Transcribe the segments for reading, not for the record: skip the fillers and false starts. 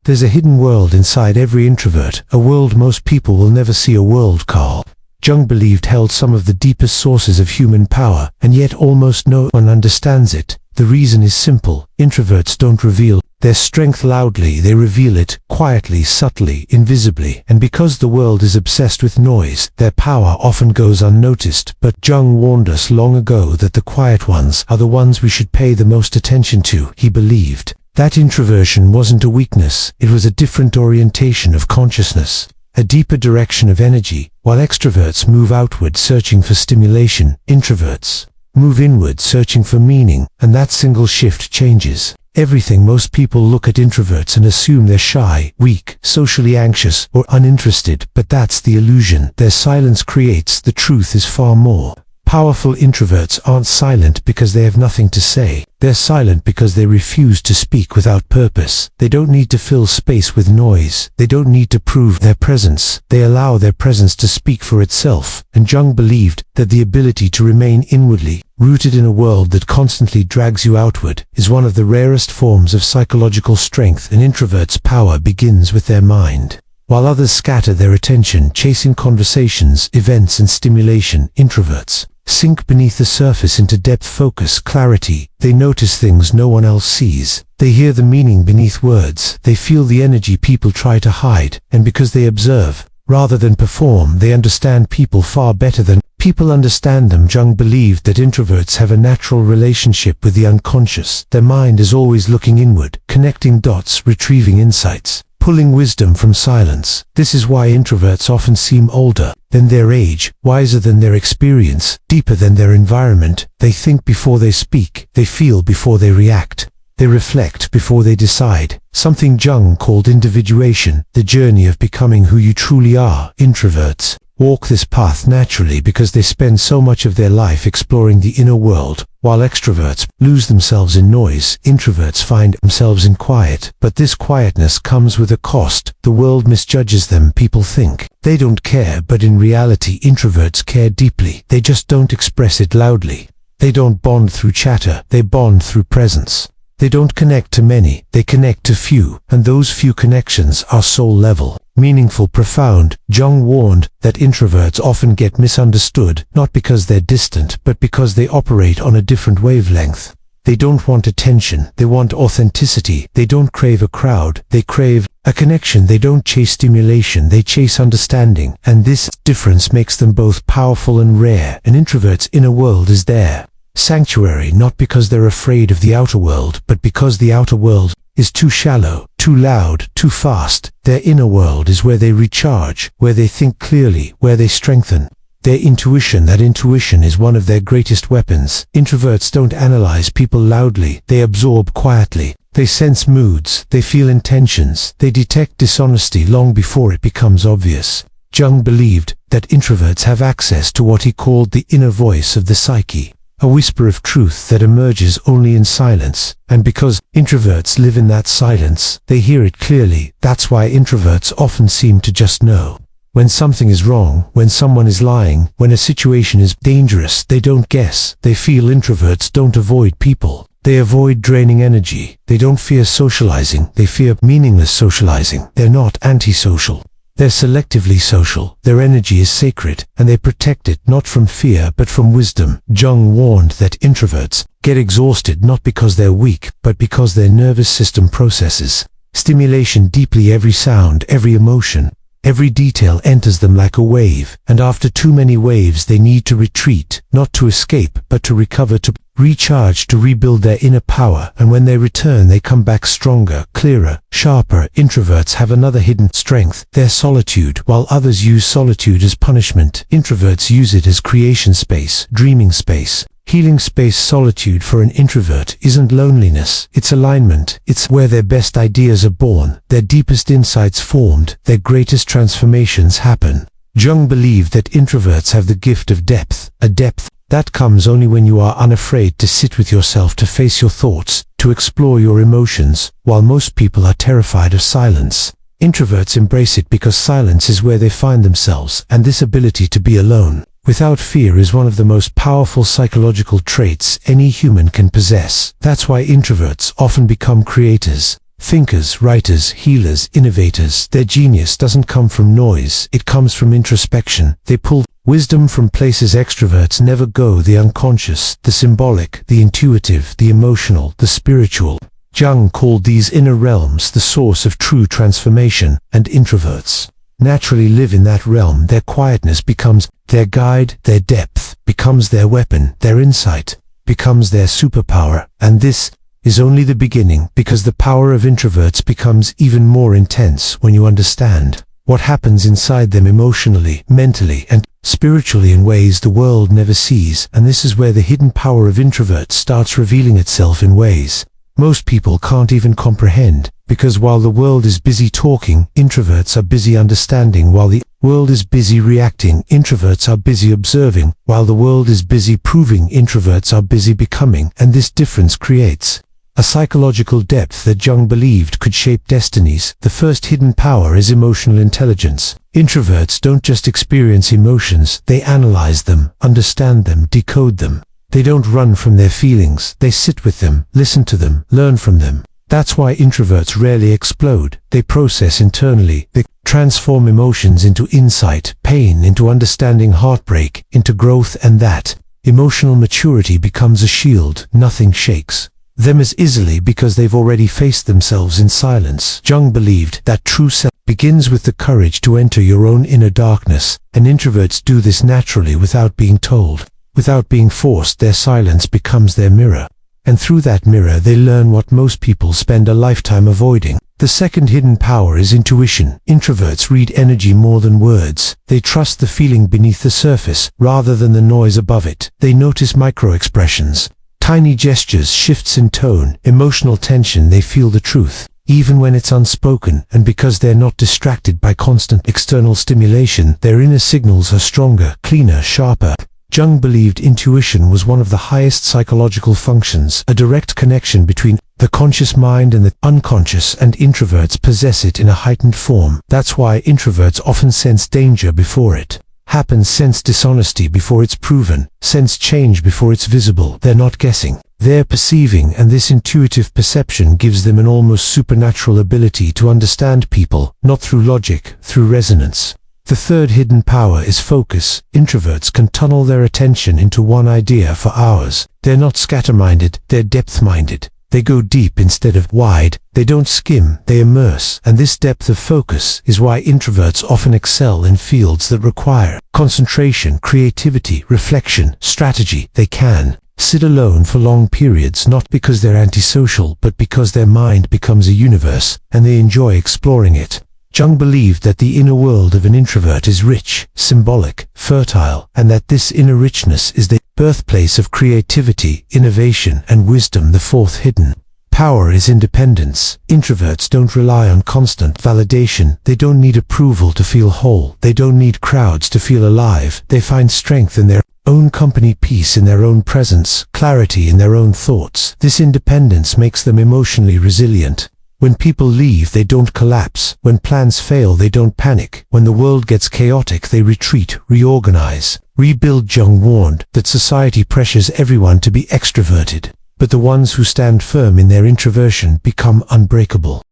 There's a hidden world inside every introvert, a world most people will never see, a world Carl Jung believed held some of the deepest sources of human power, and yet almost no one understands it. The reason is simple: introverts don't reveal their strength loudly, they reveal it quietly, subtly, invisibly, and because the world is obsessed with noise, their power often goes unnoticed. But Jung warned us long ago that the quiet ones are the ones we should pay the most attention to. He believed that introversion wasn't a weakness, it was a different orientation of consciousness, a deeper direction of energy. While extroverts move outward searching for stimulation, introverts move inward searching for meaning, and that single shift changes everything. Most people look at introverts and assume they're shy, weak, socially anxious, or uninterested, but that's the illusion their silence creates. The truth is far more powerful. Introverts aren't silent because they have nothing to say. They're silent because they refuse to speak without purpose. They don't need to fill space with noise. They don't need to prove their presence. They allow their presence to speak for itself. And Jung believed that the ability to remain inwardly rooted in a world that constantly drags you outward is one of the rarest forms of psychological strength. An introvert's power begins with their mind. While others scatter their attention chasing conversations, events, and stimulation, introverts sink beneath the surface into depth, focus, clarity. They notice things no one else sees. They hear the meaning beneath words. They feel the energy people try to hide. And because they observe rather than perform, they understand people far better than people understand them. Jung believed that introverts have a natural relationship with the unconscious. Their mind is always looking inward, connecting dots, retrieving insights, pulling wisdom from silence. This is why introverts often seem older than their age, wiser than their experience, deeper than their environment. They think before they speak, they feel before they react, they reflect before they decide, something Jung called individuation, the journey of becoming who you truly are. Introverts walk this path naturally because they spend so much of their life exploring the inner world, while extroverts lose themselves in noise. Introverts find themselves in quiet, but this quietness comes with a cost. The world misjudges them. People think they don't care, but in reality introverts care deeply. They just don't express it loudly. They don't bond through chatter, they bond through presence. They don't connect to many, they connect to few, and those few connections are soul level, meaningful, profound. Jung warned that introverts often get misunderstood, not because they're distant, but because they operate on a different wavelength. They don't want attention, they want authenticity. They don't crave a crowd, they crave a connection. They don't chase stimulation, they chase understanding. And this difference makes them both powerful and rare. An introvert's inner world is their sanctuary, not because they're afraid of the outer world, but because the outer world is too shallow, too loud, too fast. Their inner world is where they recharge, where they think clearly, where they strengthen their intuition. That intuition is one of their greatest weapons. Introverts don't analyze people loudly, they absorb quietly. They sense moods, they feel intentions, they detect dishonesty long before it becomes obvious. Jung believed that introverts have access to what he called the inner voice of the psyche, a whisper of truth that emerges only in silence. And because introverts live in that silence, they hear it clearly. That's why introverts often seem to just know when something is wrong, when someone is lying, when a situation is dangerous. They don't guess, they feel. Introverts don't avoid people, they avoid draining energy. They don't fear socializing, they fear meaningless socializing. They're not antisocial, they're selectively social. Their energy is sacred, and they protect it not from fear but from wisdom. Jung warned that introverts get exhausted not because they're weak, but because their nervous system processes stimulation deeply. Every sound, every emotion, every detail enters them like a wave, and after too many waves they need to retreat, not to escape, but to recover, to recharge, to rebuild their inner power. And when they return, they come back stronger, clearer, sharper. Introverts have another hidden strength, their solitude. While others use solitude as punishment, introverts use it as creation space, dreaming space, healing space. Solitude for an introvert isn't loneliness, it's alignment. It's where their best ideas are born, their deepest insights formed, their greatest transformations happen. Jung believed that introverts have the gift of depth, a depth that comes only when you are unafraid to sit with yourself, to face your thoughts, to explore your emotions. While most people are terrified of silence, introverts embrace it because silence is where they find themselves, and this ability to be alone without fear is one of the most powerful psychological traits any human can possess. That's why introverts often become creators. Thinkers, writers, healers, innovators, their genius doesn't come from noise, it comes from introspection. They pull wisdom from places extroverts never go: the unconscious, the symbolic, the intuitive, the emotional, the spiritual. Jung called these inner realms the source of true transformation, and introverts naturally live in that realm. Their quietness becomes their guide, their depth becomes their weapon, their insight becomes their superpower. And this is only the beginning, because the power of introverts becomes even more intense when you understand what happens inside them emotionally, mentally, and spiritually in ways the world never sees. And this is where the hidden power of introverts starts revealing itself in ways most people can't even comprehend, because while the world is busy talking, introverts are busy understanding. While the world is busy reacting, introverts are busy observing. While the world is busy proving, introverts are busy becoming. And this difference creates a psychological depth that Jung believed could shape destinies. The first hidden power is emotional intelligence. Introverts don't just experience emotions, they analyze them, understand them, decode them. They don't run from their feelings, they sit with them, listen to them, learn from them. That's why introverts rarely explode. They process internally. They transform emotions into insight, pain into understanding, heartbreak into growth, and that emotional maturity becomes a shield. Nothing shakes them as easily because they've already faced themselves in silence. Jung believed that true self begins with the courage to enter your own inner darkness, and introverts do this naturally without being told, without being forced. Their silence becomes their mirror, and through that mirror they learn what most people spend a lifetime avoiding. The second hidden power is intuition. Introverts read energy more than words. They trust the feeling beneath the surface rather than the noise above it. They notice micro-expressions, tiny gestures, shifts in tone, emotional tension. They feel the truth, even when it's unspoken, and because they're not distracted by constant external stimulation, their inner signals are stronger, cleaner, sharper. Jung believed intuition was one of the highest psychological functions, a direct connection between the conscious mind and the unconscious, and introverts possess it in a heightened form. That's why introverts often sense danger before it happens, sense dishonesty before it's proven, sense change before it's visible. They're not guessing, they're perceiving, and this intuitive perception gives them an almost supernatural ability to understand people, not through logic, through resonance. The third hidden power is focus. Introverts can tunnel their attention into one idea for hours. They're not scatter-minded, they're depth-minded. They go deep instead of wide. They don't skim, they immerse. And this depth of focus is why introverts often excel in fields that require concentration, creativity, reflection, strategy. They can sit alone for long periods, not because they're antisocial, but because their mind becomes a universe, and they enjoy exploring it. Jung believed that the inner world of an introvert is rich, symbolic, fertile, and that this inner richness is the birthplace of creativity, innovation, and wisdom. The fourth hidden power is independence. Introverts don't rely on constant validation. They don't need approval to feel whole. They don't need crowds to feel alive. They find strength in their own company, peace in their own presence, clarity in their own thoughts. This independence makes them emotionally resilient. When people leave, they don't collapse. When plans fail, they don't panic. When the world gets chaotic, they retreat, reorganize, rebuild. Jung warned that society pressures everyone to be extroverted, but the ones who stand firm in their introversion become unbreakable,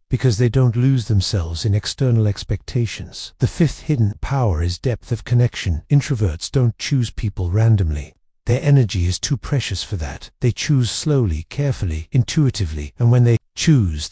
because they don't lose themselves in external expectations. The fifth hidden power is depth of connection. Introverts don't choose people randomly. Their energy is too precious for that. They choose slowly, carefully, intuitively, and when they choose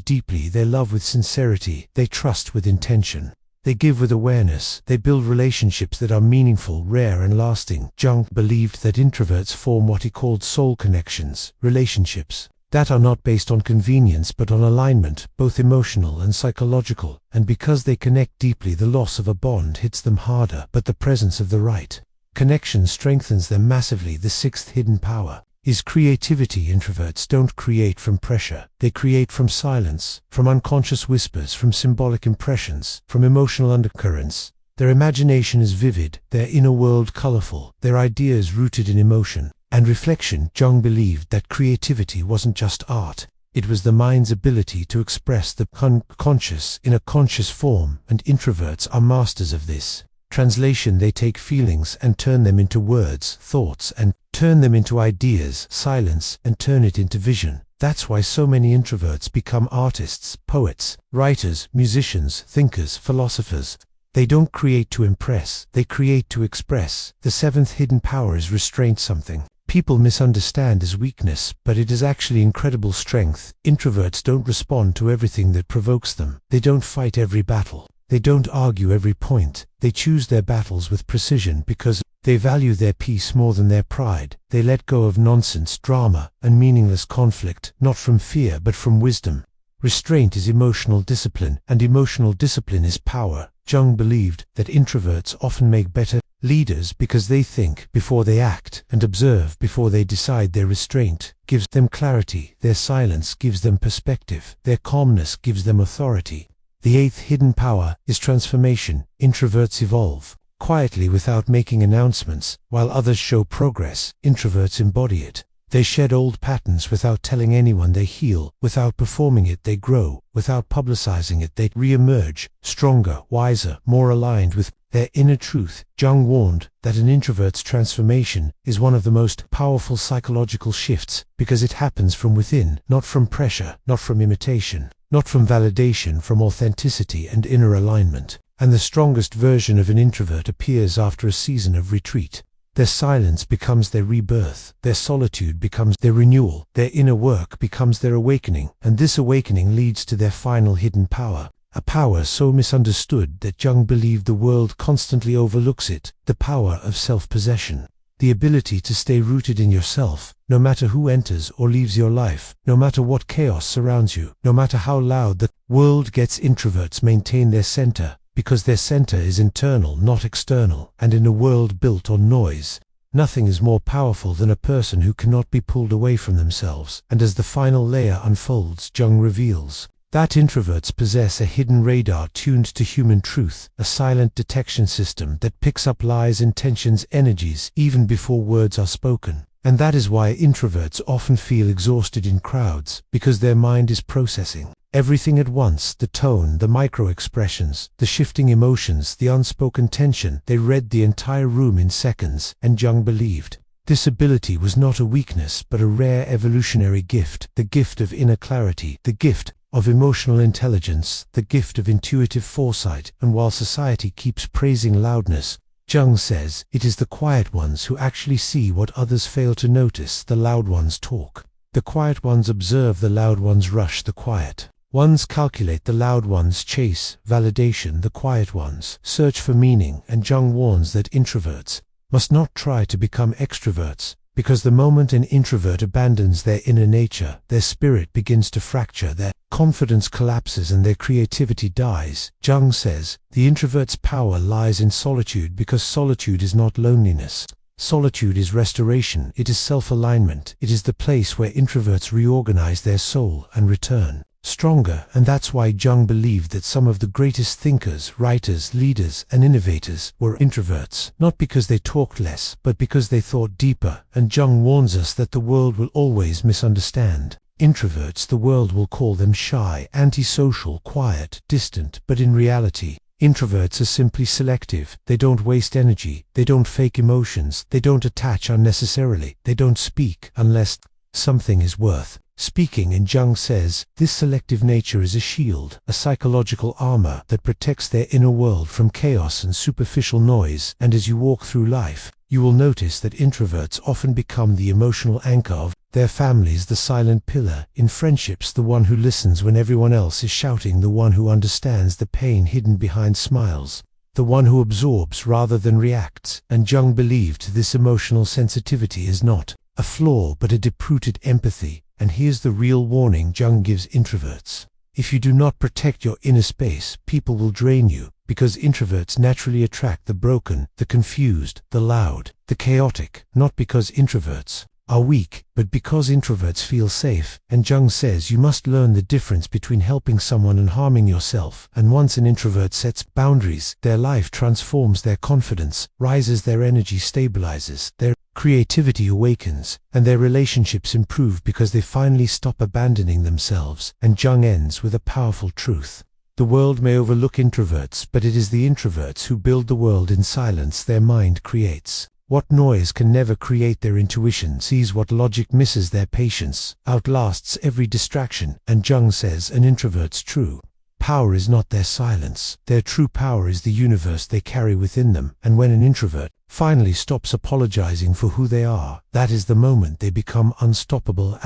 deeply. They love with sincerity. They trust with intention. They give with awareness. They build relationships that are meaningful, rare, and lasting. Jung believed that introverts form what he called soul connections, relationships that are not based on convenience but on alignment, both emotional and psychological. And because they connect deeply, the loss of a bond hits them harder, but the presence of the right connection strengthens them massively. The sixth hidden power is creativity. Introverts don't create from pressure. They create from silence, from unconscious whispers, from symbolic impressions, from emotional undercurrents. Their imagination is vivid, their inner world colorful, their ideas rooted in emotion and reflection. Jung believed that creativity wasn't just art. It was the mind's ability to express the unconscious in a conscious form, and introverts are masters of this. Translation: they take feelings and turn them into words, thoughts and turn them into ideas, silence and turn it into vision. That's why so many introverts become artists, poets, writers, musicians, thinkers, philosophers. They don't create to impress, they create to express. The seventh hidden power is restraint, something people misunderstand as weakness, but it is actually incredible strength. Introverts don't respond to everything that provokes them. They don't fight every battle. They don't argue every point. They choose their battles with precision because they value their peace more than their pride. They let go of nonsense, drama, and meaningless conflict, not from fear but from wisdom. Restraint is emotional discipline, and emotional discipline is power. Jung believed that introverts often make better leaders because they think before they act and observe before they decide. Their restraint gives them clarity, their silence gives them perspective, their calmness gives them authority. The eighth hidden power is transformation. Introverts evolve quietly without making announcements, while others show progress. Introverts embody it. They shed old patterns without telling anyone. They heal without performing it. They grow without publicizing it. They re-emerge stronger, wiser, more aligned with their inner truth. Jung warned that an introvert's transformation is one of the most powerful psychological shifts because it happens from within, not from pressure, not from imitation, not from validation, from authenticity and inner alignment. And the strongest version of an introvert appears after a season of retreat. Their silence becomes their rebirth, their solitude becomes their renewal, their inner work becomes their awakening, and this awakening leads to their final hidden power. A power so misunderstood that Jung believed the world constantly overlooks it, the power of self-possession. The ability to stay rooted in yourself, no matter who enters or leaves your life, no matter what chaos surrounds you, no matter how loud the world gets. Introverts maintain their center, because their center is internal, not external, and in a world built on noise, nothing is more powerful than a person who cannot be pulled away from themselves. And as the final layer unfolds, Jung reveals that introverts possess a hidden radar tuned to human truth, a silent detection system that picks up lies, intentions, energies, even before words are spoken. And that is why introverts often feel exhausted in crowds, because their mind is processing everything at once: the tone, the micro-expressions, the shifting emotions, the unspoken tension. They read the entire room in seconds, and Jung believed this ability was not a weakness but a rare evolutionary gift, the gift of inner clarity, the gift of emotional intelligence, the gift of intuitive foresight. And while society keeps praising loudness, Jung says it is the quiet ones who actually see what others fail to notice. The loud ones talk. The quiet ones observe. The loud ones rush. The quiet ones calculate. The loud ones chase validation. The quiet ones search for meaning. And Jung warns that introverts must not try to become extroverts, because the moment an introvert abandons their inner nature, their spirit begins to fracture, their confidence collapses, and their creativity dies. Jung says the introvert's power lies in solitude, because solitude is not loneliness. Solitude is restoration. It is self-alignment. It is the place where introverts reorganize their soul and return stronger. And that's why Jung believed that some of the greatest thinkers, writers, leaders, and innovators were introverts, not because they talked less, but because they thought deeper. And Jung warns us that the world will always misunderstand introverts. The world will call them shy, antisocial, quiet, distant, but in reality, introverts are simply selective. They don't waste energy. They don't fake emotions. They don't attach unnecessarily. They don't speak unless something is worth speaking. And Jung says this selective nature is a shield, a psychological armor that protects their inner world from chaos and superficial noise. And as you walk through life, you will notice that introverts often become the emotional anchor of their families, the silent pillar in friendships, the one who listens when everyone else is shouting, the one who understands the pain hidden behind smiles, the one who absorbs rather than reacts. And Jung believed this emotional sensitivity is not a flaw but a deep-rooted empathy. And here's the real warning Jung gives introverts: if you do not protect your inner space, people will drain you, because introverts naturally attract the broken, the confused, the loud, the chaotic, not because introverts are weak, but because introverts feel safe. And Jung says you must learn the difference between helping someone and harming yourself. And once an introvert sets boundaries, their life transforms, their confidence rises, their energy stabilizes, their creativity awakens, and their relationships improve because they finally stop abandoning themselves. And Jung ends with a powerful truth: the world may overlook introverts, but it is the introverts who build the world in silence their mind creates. What noise can never create their intuition, sees what logic misses their patience, outlasts every distraction, and Jung says an introvert's true power is not their silence. Their true power is the universe they carry within them, and when an introvert finally stops apologizing for who they are, that is the moment they become unstoppable.